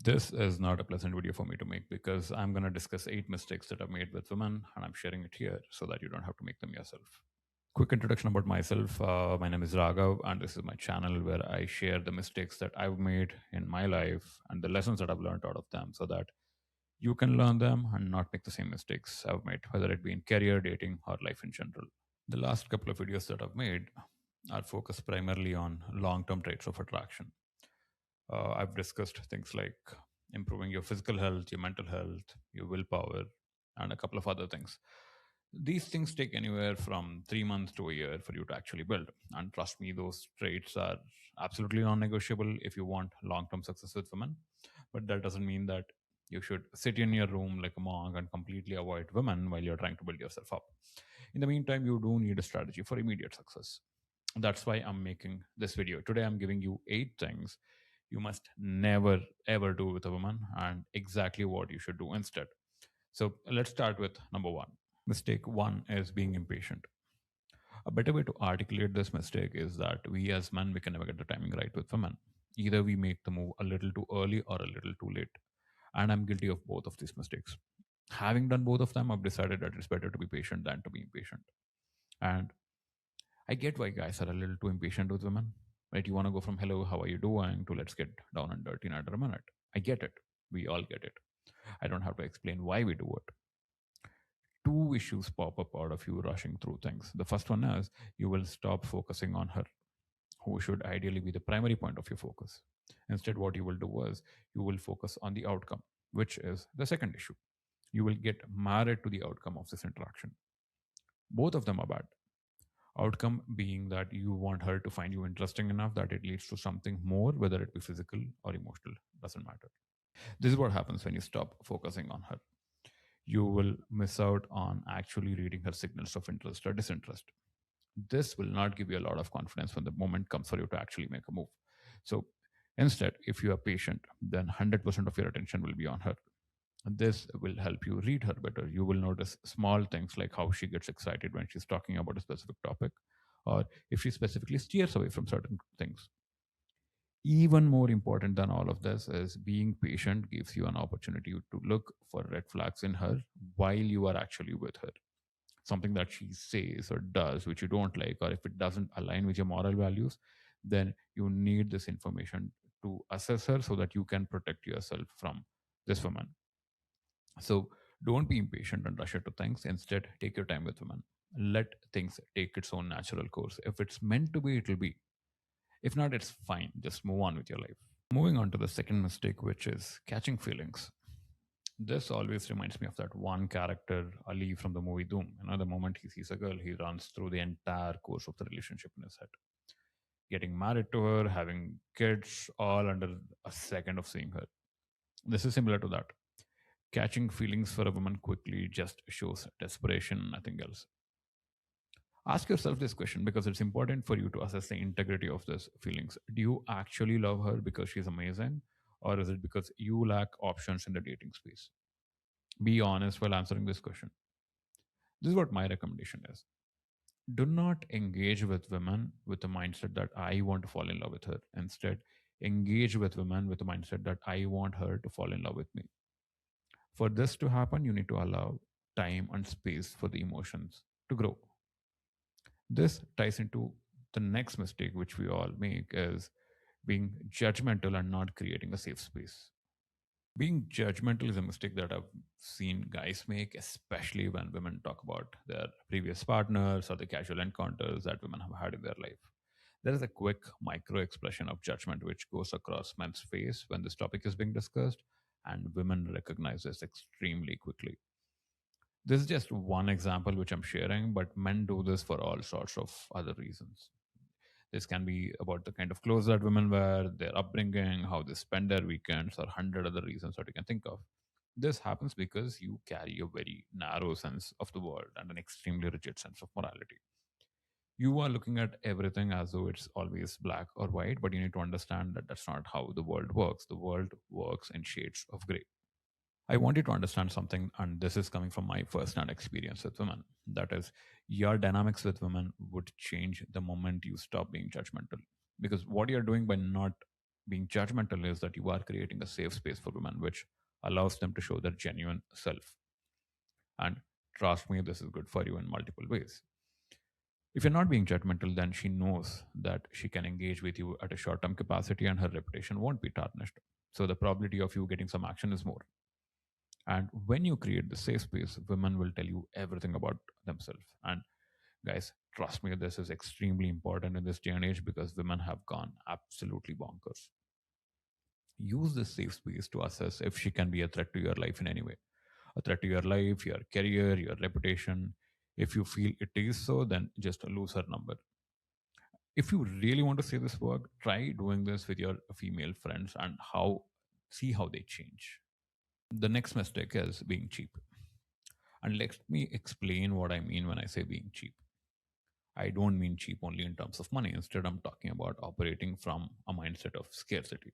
This is not a pleasant video for me to make because I'm going to discuss 8 mistakes that I've made with women, and I'm sharing it here so that you don't have to make them yourself. Quick introduction about myself. My name is Raghav, and this is my channel where I share the mistakes that I've made in my life and the lessons that I've learned out of them so that you can learn them and not make the same mistakes I've made, whether it be in career, dating, or life in general. The last couple of videos that I've made are focused primarily on long term traits of attraction. I've discussed things like improving your physical health, your mental health, your willpower, and a couple of other things. These things take anywhere from 3 months to a year for you to actually build. And trust me, those traits are absolutely non negotiable if you want long term success with women. But that doesn't mean that you should sit in your room like a monk and completely avoid women while you're trying to build yourself up. In the meantime, you do need a strategy for immediate success. That's why I'm making this video. Today, I'm giving you 8 things you must never ever do with a woman and exactly what you should do instead. So let's start with number one. Mistake one is being impatient. A better way to articulate this mistake is that we as men, we can never get the timing right with women. Either we make the move a little too early or a little too late. And I'm guilty of both of these mistakes. Having done both of them, I've decided that it's better to be patient than to be impatient. And I get why guys are a little too impatient with women. Right? You want to go from hello, how are you doing to let's get down and dirty in under a minute. I get it. We all get it. I don't have to explain why we do it. Two issues pop up out of you rushing through things. The first one is you will stop focusing on her, who should ideally be the primary point of your focus. Instead, what you will do is you will focus on the outcome, which is the second issue. You will get married to the outcome of this interaction. Both of them are bad. Outcome being that you want her to find you interesting enough that it leads to something more, whether it be physical or emotional, doesn't matter. This is what happens when you stop focusing on her. You will miss out on actually reading her signals of interest or disinterest. This will not give you a lot of confidence when the moment comes for you to actually make a move. So instead, if you are patient, then 100% of your attention will be on her. And this will help you read her better. You will notice small things like how she gets excited when she's talking about a specific topic, or if she specifically steers away from certain things. Even more important than all of this is being patient gives you an opportunity to look for red flags in her while you are actually with her. Something that she says or does which you don't like, or if it doesn't align with your moral values, then you need this information to assess her so that you can protect yourself from this woman. So don't be impatient and rush into things. Instead, take your time with women. Let things take its own natural course. If it's meant to be, it'll be. If not, it's fine. Just move on with your life. Moving on to the second mistake, which is catching feelings. This always reminds me of that one character, Ali from the movie Doom. The moment he sees a girl, he runs through the entire course of the relationship in his head. Getting married to her, having kids, all under a second of seeing her. This is similar to that. Catching feelings for a woman quickly just shows desperation, nothing else. Ask yourself this question because it's important for you to assess the integrity of these feelings. Do you actually love her because she's amazing? Or is it because you lack options in the dating space? Be honest while answering this question. This is what my recommendation is. Do not engage with women with the mindset that I want to fall in love with her. Instead, engage with women with the mindset that I want her to fall in love with me. For this to happen, you need to allow time and space for the emotions to grow. This ties into the next mistake which we all make is being judgmental and not creating a safe space. Being judgmental is a mistake that I've seen guys make, especially when women talk about their previous partners or the casual encounters that women have had in their life. There is a quick micro expression of judgment which goes across men's face when this topic is being discussed, and women recognize this extremely quickly. This is just one example which I'm sharing, but men do this for all sorts of other reasons. This can be about the kind of clothes that women wear, their upbringing, how they spend their weekends, or 100 other reasons that you can think of. This happens because you carry a very narrow sense of the world and an extremely rigid sense of morality. You are looking at everything as though it's always black or white, but you need to understand that that's not how the world works. The world works in shades of gray. I want you to understand something, and this is coming from my first-hand experience with women. That is, your dynamics with women would change the moment you stop being judgmental. Because what you're doing by not Being judgmental is that you are creating a safe space for women, which allows them to show their genuine self. And trust me, this is good for you in multiple ways. If you're not being judgmental, then she knows that she can engage with you at a short term capacity and her reputation won't be tarnished. So the probability of you getting some action is more. And when you create the safe space, women will tell you everything about themselves. And guys, trust me, this is extremely important in this day and age because women have gone absolutely bonkers. Use this safe space to assess if she can be a threat to your life in any way. A threat to your life, your career, your reputation. If you feel it is so, then just lose her number. If you really want to say this work, try doing this with your female friends and how see how they change. The next mistake is being cheap. And let me explain what I mean when I say being cheap. I don't mean cheap only in terms of money. Instead, I'm talking about operating from a mindset of scarcity.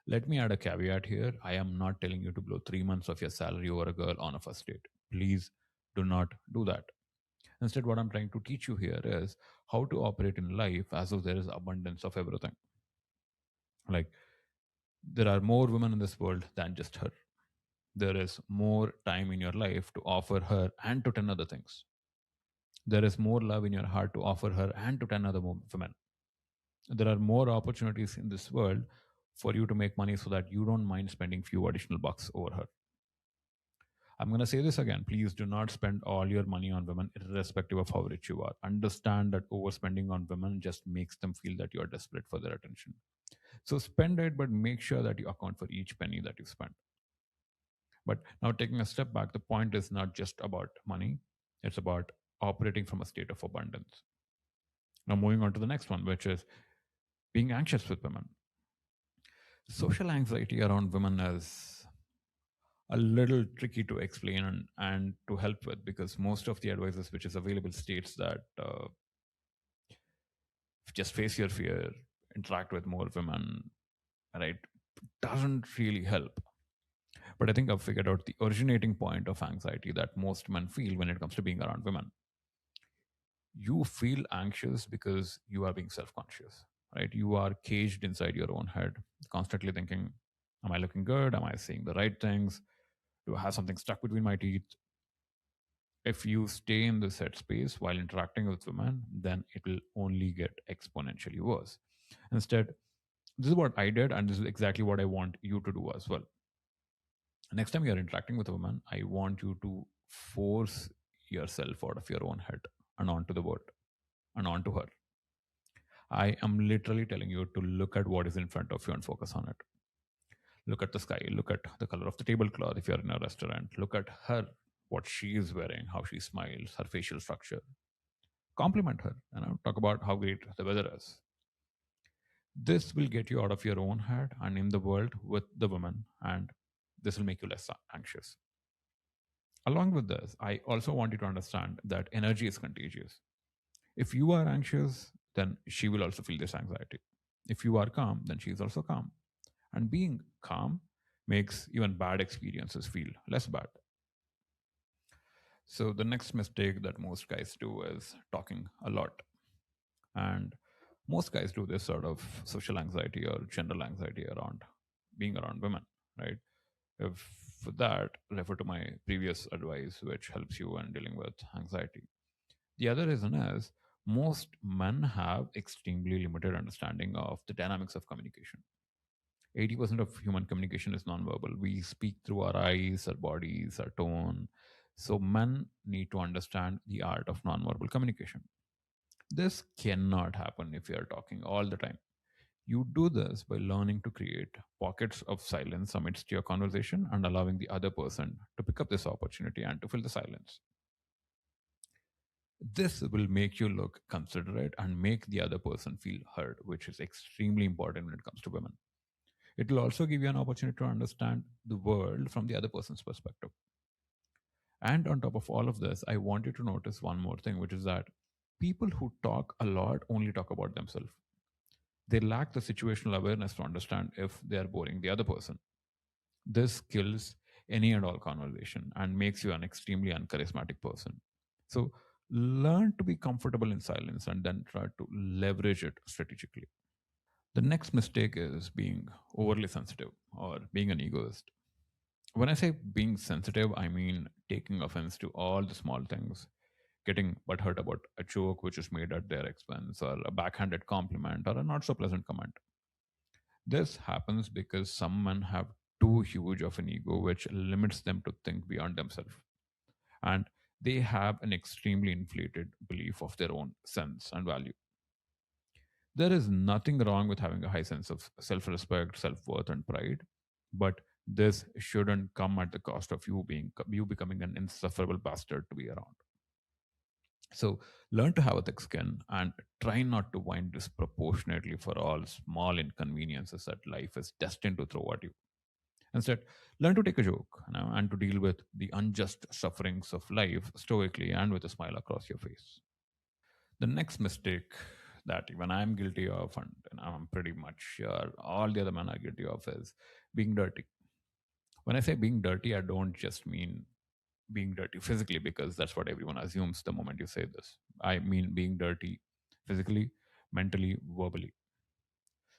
Let me add a caveat here. I am not telling you to blow 3 months of your salary over a girl on a first date. Please do not do that. Instead, what I'm trying to teach you here is how to operate in life as though there is abundance of everything. Like, there are more women in this world than just her. There is more time in your life to offer her and to 10 other things. There is more love in your heart to offer her and to 10 other women. There are more opportunities in this world for you to make money so that you don't mind spending few additional bucks over her. I'm going to say this again. Please do not spend all your money on women, irrespective of how rich you are. Understand that overspending on women just makes them feel that you are desperate for their attention. So spend it, but make sure that you account for each penny that you spend. But now, taking a step back, the point is not just about money, it's about operating from a state of abundance. Now, moving on to the next one, which is being anxious with women. Social anxiety around women is a little tricky to explain and to help with because most of the advices which is available states that just face your fear, interact with more women, right? Doesn't really help. But I think I've figured out the originating point of anxiety that most men feel when it comes to being around women. You feel anxious because you are being self-conscious, right? You are caged inside your own head, constantly thinking, am I looking good? Am I saying the right things? Do I have something stuck between my teeth? If you stay in this headspace while interacting with women, then it will only get exponentially worse. Instead, this is what I did, and this is exactly what I want you to do as well. Next time you're interacting with a woman, I want you to force yourself out of your own head and onto the word and onto her. I am literally telling you to look at what is in front of you and focus on it. Look at the sky, look at the color of the tablecloth if you're in a restaurant, look at her, what she is wearing, how she smiles, her facial structure. Compliment her, talk about how great the weather is. This will get you out of your own head and in the world with the woman, and this will make you less anxious. Along with this, I also want you to understand that energy is contagious. If you are anxious, then she will also feel this anxiety. If you are calm, then she is also calm. And being calm makes even bad experiences feel less bad. So, the next mistake that most guys do is talking a lot. And most guys do this sort of social anxiety or general anxiety around being around women, right? If for that, refer to my previous advice, which helps you in dealing with anxiety. The other reason is most men have extremely limited understanding of the dynamics of communication. 80% of human communication is nonverbal. We speak through our eyes, our bodies, our tone. So men need to understand the art of nonverbal communication. This cannot happen if you are talking all the time. You do this by learning to create pockets of silence amidst your conversation and allowing the other person to pick up this opportunity and to fill the silence. This will make you look considerate and make the other person feel heard, which is extremely important when it comes to women. It will also give you an opportunity to understand the world from the other person's perspective. And on top of all of this, I want you to notice one more thing, which is that people who talk a lot only talk about themselves. They lack the situational awareness to understand if they are boring the other person. This kills any and all conversation and makes you an extremely uncharismatic person. So learn to be comfortable in silence and then try to leverage it strategically. The next mistake is being overly sensitive or being an egoist. When I say being sensitive, I mean taking offense to all the small things, getting butthurt about a joke which is made at their expense, or a backhanded compliment, or a not so pleasant comment. This happens because some men have too huge of an ego which limits them to think beyond themselves. And they have an extremely inflated belief of their own sense and value. There is nothing wrong with having a high sense of self respect, self worth, and pride, but this shouldn't come at the cost of you becoming an insufferable bastard to be around. So learn to have a thick skin and try not to whine disproportionately for all small inconveniences that life is destined to throw at you. Instead, learn to take a joke, and to deal with the unjust sufferings of life stoically and with a smile across your face. The next mistake that even I'm guilty of, and I'm pretty much sure all the other men are guilty of, is being dirty. When I say being dirty, I don't just mean being dirty physically, because that's what everyone assumes the moment you say this. I mean being dirty physically, mentally, verbally.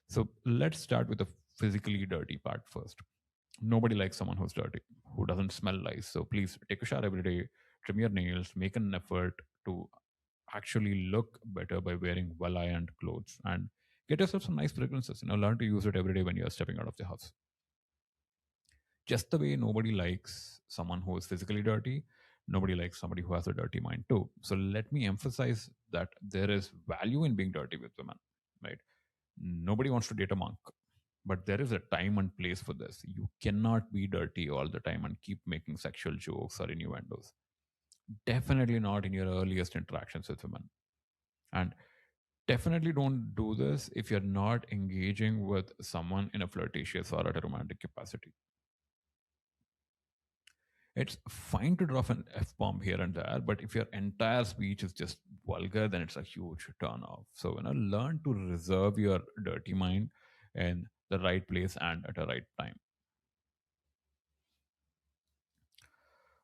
So let's start with the physically dirty part first. Nobody likes someone who's dirty, who doesn't smell nice. So please take a shower every day, trim your nails, make an effort to actually look better by wearing well ironed clothes, and get yourself some nice fragrances. Learn to use it every day when you're stepping out of the house. Just the way nobody likes someone who is physically dirty, nobody likes somebody who has a dirty mind too. So let me emphasize that there is value in being dirty with women, right? Nobody wants to date a monk, but there is a time and place for this. You cannot be dirty all the time and keep making sexual jokes or innuendos. Definitely not in your earliest interactions with women. And definitely don't do this if you're not engaging with someone in a flirtatious or at a romantic capacity. It's fine to drop an F bomb here and there, but if your entire speech is just vulgar, then it's a huge turn off. So, learn to reserve your dirty mind in the right place and at the right time.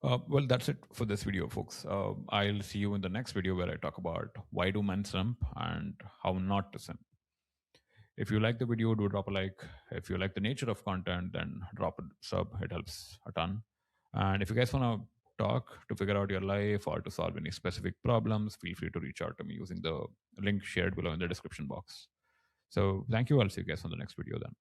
Well, that's it for this video, folks. I'll see you in the next video where I talk about why do men simp and how not to simp. If you like the video, do drop a like. If you like the nature of content, then drop a sub. It helps a ton. And if you guys want to talk to figure out your life or to solve any specific problems, feel free to reach out to me using the link shared below in the description box. So thank you. I'll see you guys on the next video then.